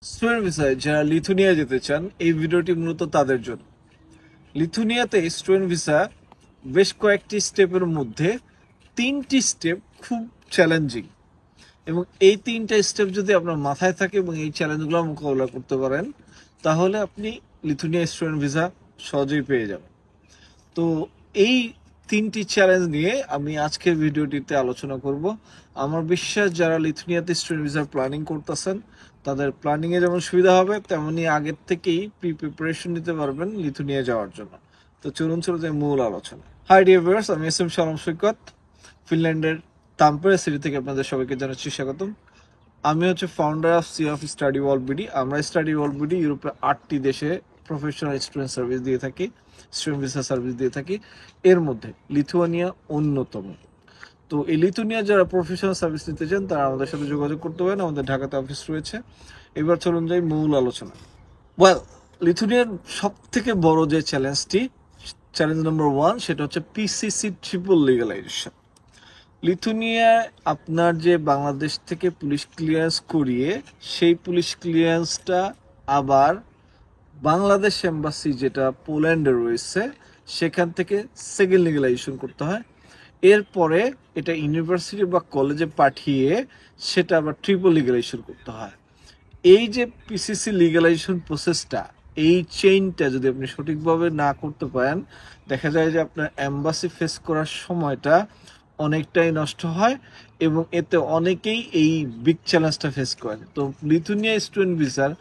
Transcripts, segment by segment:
Student ভিসায় যারা Lithuania যেতে চান এই ভিডিওটি মূলত তাদের জন্য। লিথুনিয়াতে স্টুডেন্ট ভিসা বেশ কয়েকটি স্টেপের মধ্যে 3টি স্টেপ খুব চ্যালেঞ্জিং, এবং এই 3টা স্টেপ যদি আপনার মাথায় থাকে এবং এই চ্যালেঞ্জগুলো মোকাবিলা করতে পারেন তাহলে আপনি লিথুনিয়া স্টুডেন্ট ভিসা সহজেই পেয়ে যাবেন। তো এই 3টি চ্যালেঞ্জ নিয়ে আমি আজকের ভিডিওটিতে আলোচনা করব। আমার বিশ্বাস যারা লিথুনিয়াতে স্টুডেন্ট ভিসার প্ল্যানিং করতেছেন তাদের প্ল্যানিংয়ে যেমন সুবিধা হবে তেমনি আগের থেকেই প্রিপারেশন নিতে পারবেন লিথুনিয়া যাওয়ার জন্য। তো চলুন চলে যাই মূল আলোচনা। হাই ডিয়ার ভিউয়ার্স, আমি এস এম শালম সৈকত, ফিনল্যান্ডের তাম্পেরে সিটি থেকে আপনাদের সবাইকে জানাচ্ছি স্বাগতম। আমি হচ্ছে ফাউন্ডার অফ সি অফ স্টাডি ওয়ার্ল্ড বিডি। আমরা স্টাডি ওয়ার্ল্ড বিডি ইউরোপের 8টি দেশে প্রফেশনাল স্টুডেন্ট সার্ভিস দিয়ে থাকি, স্টুডেন্ট ভিসা সার্ভিস দিয়ে থাকি। এর মধ্যে লিথুয়ানিয়া অন্যতম। তো এই লিথুনিয়া যারা প্রফেশনাল সার্ভিস নিতে চান তারা আমাদের সাথে যোগাযোগ করতে পারেন, আমাদের ঢাকাতে অফিস রয়েছে। এবার চলুন যাই মূল আলোচনা। লিথুনিয়ার সব থেকে বড় যে চ্যালেঞ্জ নাম্বার 1, সেটা হচ্ছে পিসিসি ট্রিপল লিগালাইজেশন। লিথুনিয়ায় আপনার যে বাংলাদেশ থেকে পুলিশ ক্লিয়ারেন্স করিয়ে সেই পুলিশ ক্লিয়ারেন্সটা আবার বাংলাদেশ এম্বাসি যেটা পোল্যান্ডে রয়েছে সেখান থেকে সেকেন্ড লিগালাইজেশন করতে হয়। এরপরে এটা ইউনিভার্সিটি বা কলেজে পাঠিয়ে সেটা আবার ট্রিপল লিগালাইজেশন করতে হয়। এই যে পিসিসি লিগালাইজেশন প্রসেসটা, এই চেইনটা যদি আপনি সঠিকভাবে না করতে পারেন দেখা যায় যে আপনার এম্বাসি ফেস করার সময়টা অনেকটাই নষ্ট হয় এবং এতে অনেকেই এই বিগ চ্যালেঞ্জটা ফেস করেন। তো লিথুনিয়া স্টুডেন্ট ভিসার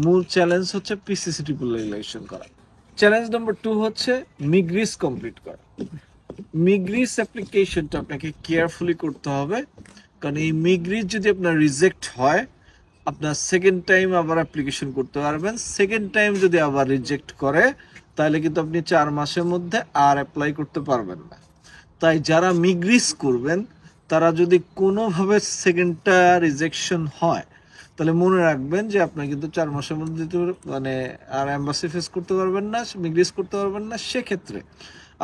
মূল চ্যালেঞ্জ হচ্ছে পিসিসি ট্রিপল লিগালাইজেশন করা। চ্যালেঞ্জ নাম্বার 2 হচ্ছে মিগ্রিস কমপ্লিট করা। মিগ্রিস অ্যাপ্লিকেশনটা আপনাকে কেয়ারফুলি করতে হবে, কারণ এই মিগ্রিস যদি আপনার রিজেক্ট হয় আপনার সেকেন্ড টাইম আবার অ্যাপ্লিকেশন করতে পারবেন। সেকেন্ড টাইম যদি আবার রিজেক্ট করে তাহলে কিন্তু আপনি 4 মাসের মধ্যে আর অ্যাপ্লাই করতে পারবেন না। তাই যারা মিগ্রিস করবেন তারা যদি কোনোভাবে সেকেন্ডটা রিজেকশন হয় তাহলে মনে রাখবেন যে আপনার কিন্তু 4 মাসের মধ্যে আর অ্যাম্বাসি ফেস করতে পারবেন না, মিগ্রিস করতে পারবেন না। সেক্ষেত্রে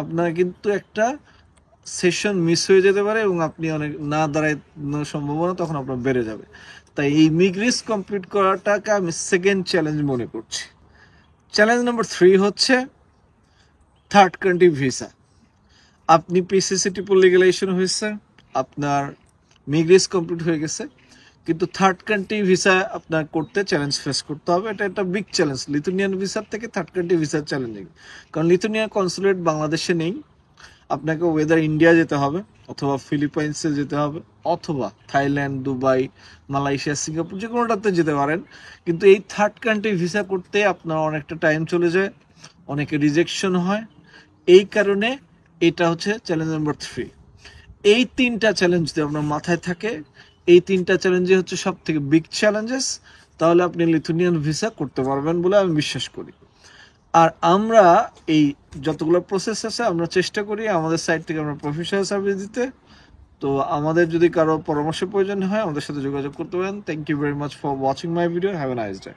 আপনার কিন্তু একটা সেশন মিস হয়ে যেতে পারে এবং আপনি অনেক না দাঁড়ানোর সম্ভাবনা তখন আপনার বেড়ে যাবে। তাই এই মিগ্রিস কমপ্লিট করাটাকে আমি সেকেন্ড চ্যালেঞ্জ মনে করছি। চ্যালেঞ্জ নাম্বার 3 হচ্ছে থার্ড কান্ট্রি ভিসা। আপনি পিসিসি ট্রিপল লিগালাইজেশন হয়েছে, আপনার মিগ্রিস কমপ্লিট হয়ে গেছে, কিন্তু থার্ড কান্ট্রি ভিসা আপনার করতে চ্যালেঞ্জ ফেস করতে হবে। এটা একটা বিগ চ্যালেঞ্জ লিথুনিয়ান ভিসার থেকে থার্ড কান্ট্রি ভিসার চ্যালেঞ্জিং, কারণ লিথুনিয়ান কনসুলেট বাংলাদেশে নেই। আপনাকে ওয়েদার ইন্ডিয়া যেতে হবে অথবা ফিলিপাইন্সে যেতে হবে অথবা থাইল্যান্ড, দুবাই, মালয়েশিয়া, সিঙ্গাপুর যে কোনোটাতে যেতে পারেন। কিন্তু এই থার্ড কান্ট্রি ভিসা করতে আপনার অনেকটা টাইম চলে যায়, অনেকে রিজেকশন হয়। এই কারণে এটা হচ্ছে চ্যালেঞ্জ নাম্বার 3। এই 3টা চ্যালেঞ্জ যদি আপনার মাথায় থাকে, এই 3টা চ্যালেঞ্জই হচ্ছে সব থেকে বিগ চ্যালেঞ্জেস, তাহলে আপনি লিথুনিয়ান ভিসা করতে পারবেন বলে আমি বিশ্বাস করি। আর আমরা এই যতগুলো প্রসেস আছে আমরা চেষ্টা করি আমাদের সাইড থেকে আমরা প্রফেশনাল সার্ভিস দিতে। তো আমাদের যদি কারো পরামর্শের প্রয়োজন হয় আমাদের সাথে যোগাযোগ করতে পারেন। Thank you very much for watching my video. Have a nice day.